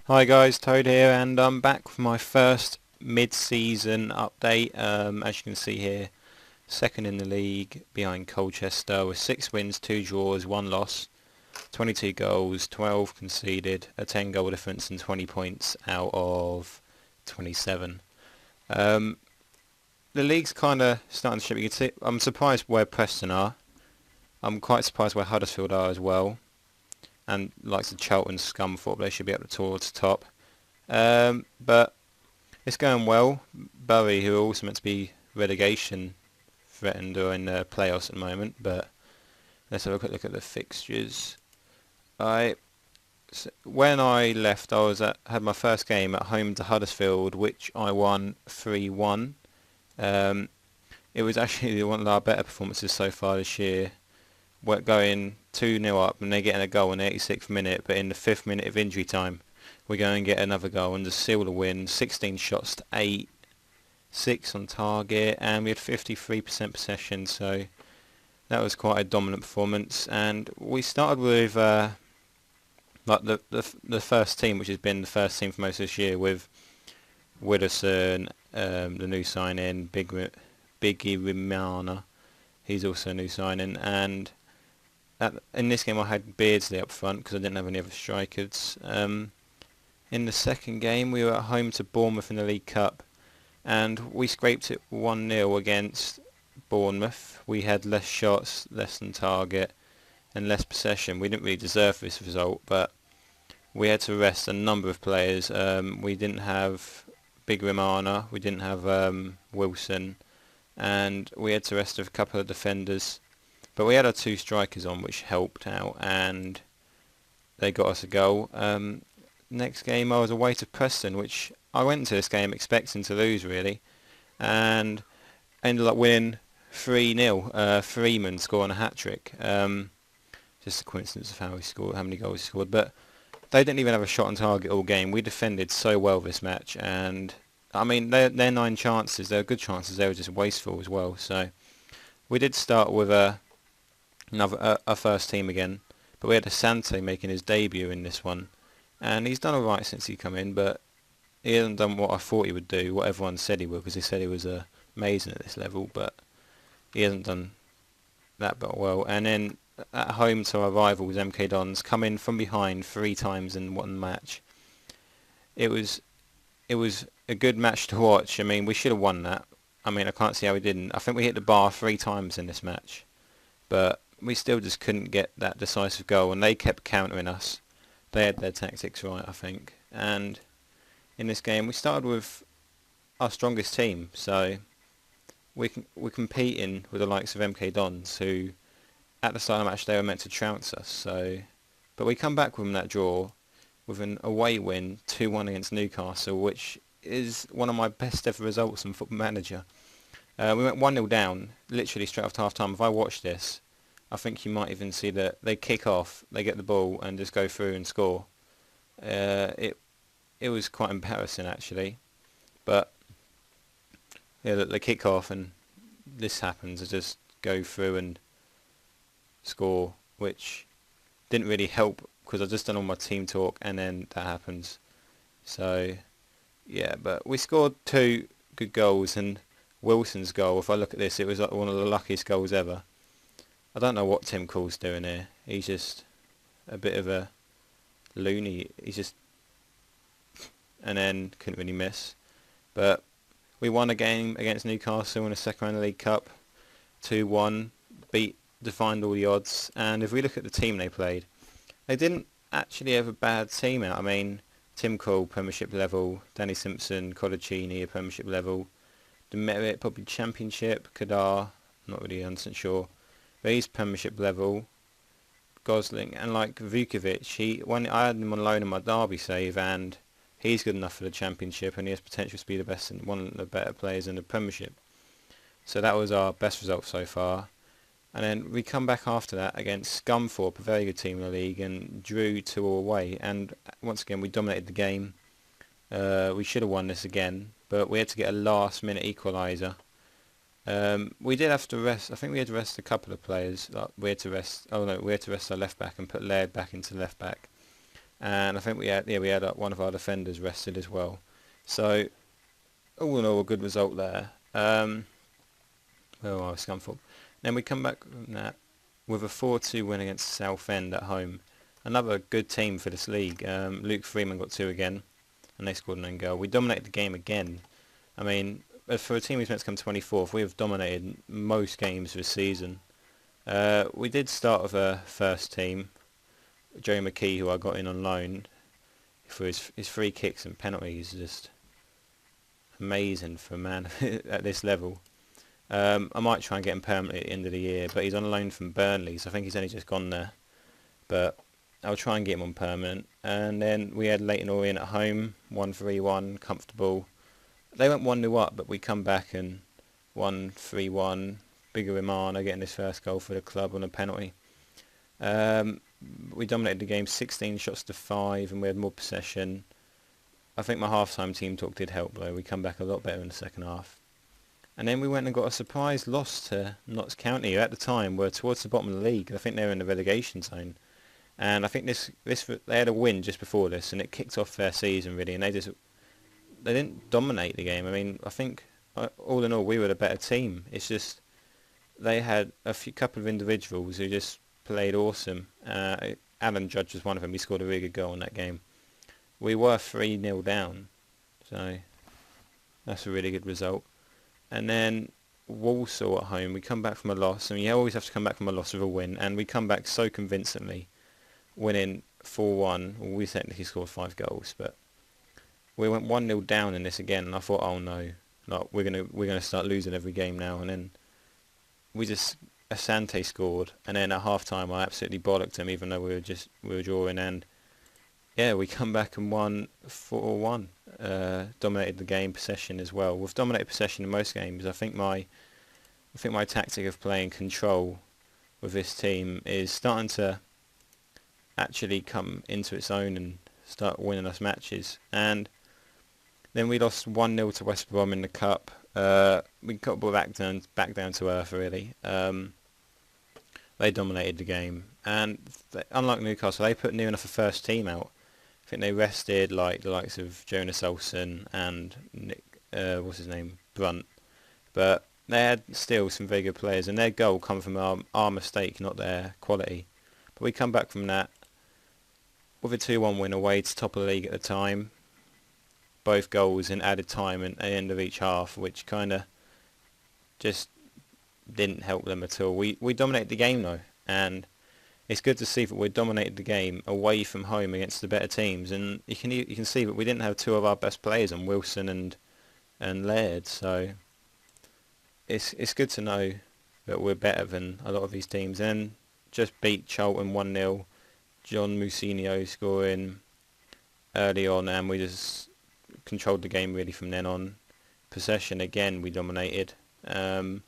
Hi guys, Toad here, and I'm back for my first mid-season update. As you can see here, second in the league behind Colchester with 6 wins, 2 draws, 1 loss, 22 goals, 12 conceded, a 10 goal difference and 20 points out of 27. Um, the league's kind of starting to shape. You can see, I'm surprised where Preston are. I'm quite surprised where Huddersfield are as well. And like the Charlton Scunthorpe, they should be up towards the top. But it's going well. Bury, who are also meant to be relegation threatened, are in the playoffs at the moment. But let's have a quick look at the fixtures. When I left, had my first game at home to Huddersfield, which I won 3-1. Um, it was actually one of our better performances so far this year. We're going 2-0 up and they're getting a goal in the 86th minute, but in the 5th minute of injury time, we go and get another goal and just seal the win. 16 shots to 8, 6 on target, and we had 53% possession, so that was quite a dominant performance. And we started with like the first team, which has been the first team for most of this year, with Widdowson, the new signing, Biggie Rimana. He's also a new signing, and in this game I had Beardsley up front because I didn't have any other strikers. In the second game we were at home to Bournemouth in the League Cup, and we scraped it 1-0 against Bournemouth. We had less shots, less than target, and less possession. We didn't really deserve this result, but we had to rest a number of players. We didn't have Big Romana, we didn't have Wilson, and we had to rest a couple of defenders. But we had our 2 strikers on, which helped out, and they got us a goal. Next game I was away to Preston, which I went into this game expecting to lose really, and ended up winning 3-0. Freeman scoring a hat-trick. Just a coincidence of how many goals he scored, but they didn't even have a shot on target all game. We defended so well this match, and I mean their 9 chances, they were good chances, they were just wasteful as well. So we did start with a first team again, but we had Asante making his debut in this one, and he's done alright since he come in, but he hasn't done what I thought he would do, what everyone said he would, because they said he was amazing at this level, but he hasn't done that well. And then at home to our rivals MK Dons, come in from behind 3 times in one match. It was a good match to watch. I mean, we should have won that. I mean, I can't see how we didn't. I think we hit the bar 3 times in this match, but we still just couldn't get that decisive goal, and they kept countering us. They had their tactics right, I think. And in this game, we started with our strongest team, so we're competing with the likes of MK Dons, who at the start of the match they were meant to trounce us. So, but we come back from that draw with an away win, 2-1 against Newcastle, which is one of my best ever results in Football Manager. We went 1-0 down, literally straight after half time. If I watch this, I think you might even see that they kick off, they get the ball and just go through and score. It was quite embarrassing actually, but yeah, they kick off and this happens. They just go through and score, which didn't really help because I just done all my team talk and then that happens. So yeah, but we scored 2 good goals, and Wilson's goal, if I look at this, it was like one of the luckiest goals ever. I don't know what Tim Call's doing here. He's just a bit of a loony. He's just... and then couldn't really miss. But we won a game against Newcastle in the second round of the League Cup. 2-1. Defined all the odds. And if we look at the team they played, they didn't actually have a bad team out. I mean, Tim Cole, Premiership level. Danny Simpson, Codicini, a Premiership level. Demerit, probably Championship. Kadar, not really 100% sure. But he's Premiership level. Gosling and like Vukovic, when I had him on loan in my Derby save, and he's good enough for the Championship, and he has potential to be the best and one of the better players in the Premiership. So that was our best result so far. And then we come back after that against Scunthorpe, a very good team in the league, and drew 2-2 away. And once again, we dominated the game. We should have won this again, but we had to get a last-minute equaliser. We did have to rest. I think we had to rest a couple of players. We had to rest. Oh no, we had to rest our left back and put Laird back into left back. and I think we had one of our defenders rested as well. So all in all, a good result there. Where are Scunthorpe? Then we come back from that with a 4-2 win against Southend at home. Another good team for this league. Luke Freeman got 2 again, and they scored an own goal. We dominated the game again. I mean, for a team who's meant to come 24th, we have dominated most games this season. We did start with a first team, Joe McKee, who I got in on loan, for his free kicks and penalties. Just amazing for a man at this level. I might try and get him permanently at the end of the year, but he's on loan from Burnley, so I think he's only just gone there. But I'll try and get him on permanent. And then we had Leyton Orient at home, 1-3-1, comfortable. They went 1-0 up, but we come back and won 3-1. Bigger Imana getting his first goal for the club on a penalty. We dominated the game 16 shots to 5, and we had more possession. I think my half-time team talk did help though. We come back a lot better in the second half. And then we went and got a surprise loss to Notts County, who at the time were towards the bottom of the league. I think they were in the relegation zone. And I think they had a win just before this, and it kicked off their season really, and they didn't dominate the game. I mean, I think all in all we were the better team. It's just they had a couple of individuals who just played awesome. Alan Judge was one of them. He scored a really good goal in that game. We were 3-0 down, so that's a really good result. And then Walsall at home, we come back from a loss, and you always have to come back from a loss with a win, and we come back so convincingly, winning 4-1. Well, we technically scored 5 goals, but we went 1-0 down in this again, and I thought, oh no, like we're gonna start losing every game now. And then Asante scored, and then at half time I absolutely bollocked him, even though we were drawing, and yeah, we come back and won 4-1. Dominated the game, possession as well. We've dominated possession in most games. I think my tactic of playing control with this team is starting to actually come into its own and start winning us matches. And then we lost 1-0 to West Brom in the cup. We got back down to earth really. They dominated the game, and unlike Newcastle, they put near enough a first team out. I think they rested like the likes of Jonas Olsen and Nick, Brunt, but they had still some very good players, and their goal come from our mistake, not their quality. But we come back from that with a 2-1 win away to top of the league at the time. Both goals in added time at the end of each half, which kind of just didn't help them at all. We dominated the game though, and it's good to see that we dominated the game away from home against the better teams. And you can see that we didn't have 2 of our best players on, Wilson and Laird. So it's good to know that we're better than a lot of these teams. And just beat Charlton 1-0. John Musinho scoring early on, and we just controlled the game really from then on. Possession again, we dominated. I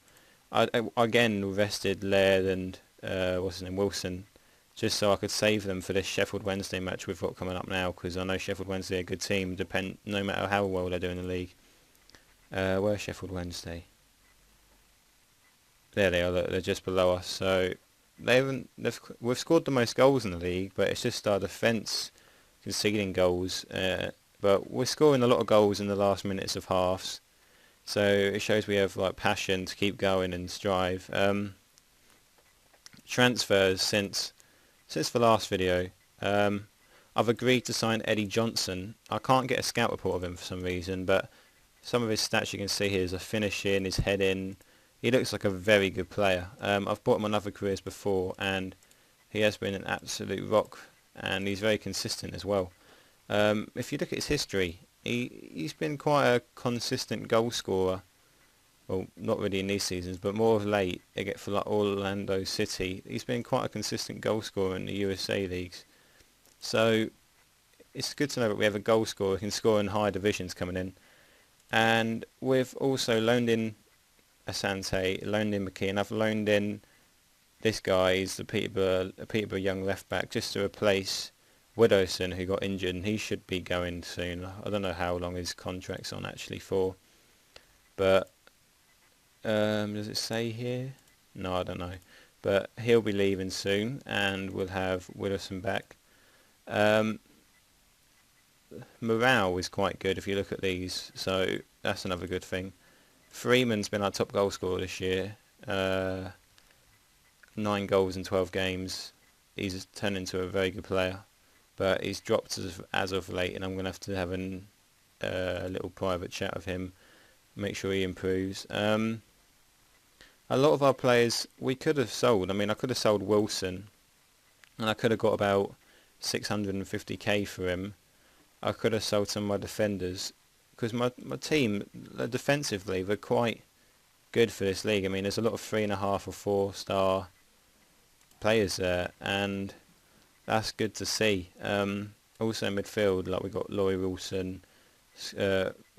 again rested Laird and Wilson, just so I could save them for this Sheffield Wednesday match we've got coming up now, because I know Sheffield Wednesday are a good team, no matter how well they do in the league. Where's Sheffield Wednesday? There they are, they're just below us. So we've scored the most goals in the league, but it's just our defence conceding goals. But we're scoring a lot of goals in the last minutes of halves, so it shows we have like passion to keep going and strive. Transfers since the last video. I've agreed to sign Eddie Johnson. I can't get a scout report of him for some reason, but some of his stats you can see here is a finishing, his heading. He looks like a very good player. I've bought him on other careers before, and he has been an absolute rock, and he's very consistent as well. If you look at his history, he's been quite a consistent goal scorer. Well, not really in these seasons, but more of late, for like Orlando City, he's been quite a consistent goal scorer in the USA leagues. So it's good to know that we have a goal scorer who can score in higher divisions coming in. And we've also loaned in Asante, loaned in McKee, and I've loaned in this guy, he's the Peterborough young left back, just to replace Widowson, who got injured, and he should be going soon. I don't know how long his contract's on actually for, but does it say here? No, I don't know. But he'll be leaving soon, and we'll have Widowson back. morale is quite good if you look at these, so that's another good thing. Freeman's been our top goal scorer this year. 9 goals in 12 games. He's turned into a very good player, but he's dropped as of late, and I'm going to have to have a little private chat with him, make sure he improves. A lot of our players we could have sold. I mean, I could have sold Wilson, and I could have got about 650k for him. I could have sold some of my defenders, because my team, defensively, they're quite good for this league. I mean, there's a lot of 3.5 or 4-star players there, and that's good to see. Also in midfield, like we got Laurie Wilson,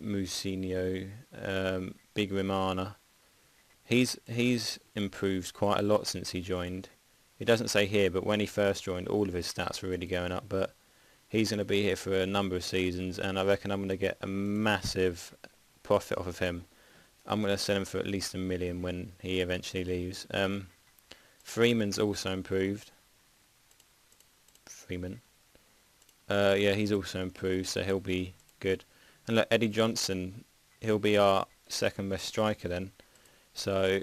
Musinho, Big Rimana. He's improved quite a lot since he joined. It doesn't say here, but when he first joined, all of his stats were really going up. But he's going to be here for a number of seasons, and I reckon I'm going to get a massive profit off of him. I'm going to sell him for at least $1 million when he eventually leaves. Freeman's also improved. Freeman. Yeah, he's also improved, so he'll be good. And look, Eddie Johnson, he'll be our second best striker then. So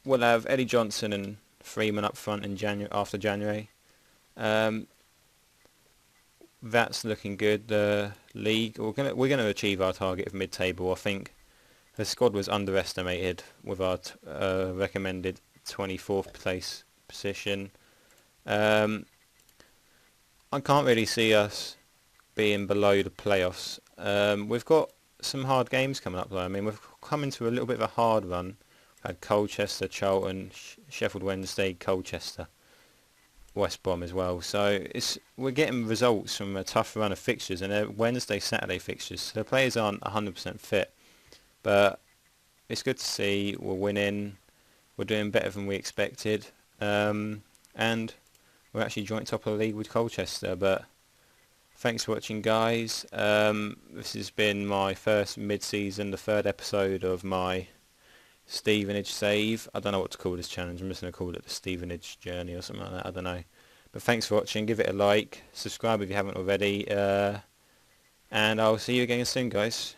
we'll have Eddie Johnson and Freeman up front in after January. That's looking good. The league, we're gonna achieve our target of mid-table. I think the squad was underestimated with our recommended 24th place position. I can't really see us being below the playoffs. We've got some hard games coming up though. I mean, we've come into a little bit of a hard run. We had Colchester, Charlton, Sheffield Wednesday, Colchester, West Brom as well. So we're getting results from a tough run of fixtures, and they're Wednesday, Saturday fixtures. So the players aren't 100% fit, but it's good to see we're winning. We're doing better than we expected, and we're actually joint top of the league with Colchester. But thanks for watching, guys. This has been my first mid-season, the 3rd episode of my Stevenage save. I don't know what to call this challenge. I'm just going to call it the Stevenage journey or something like that. I don't know. But thanks for watching. Give it a like. Subscribe if you haven't already. And I'll see you again soon, guys.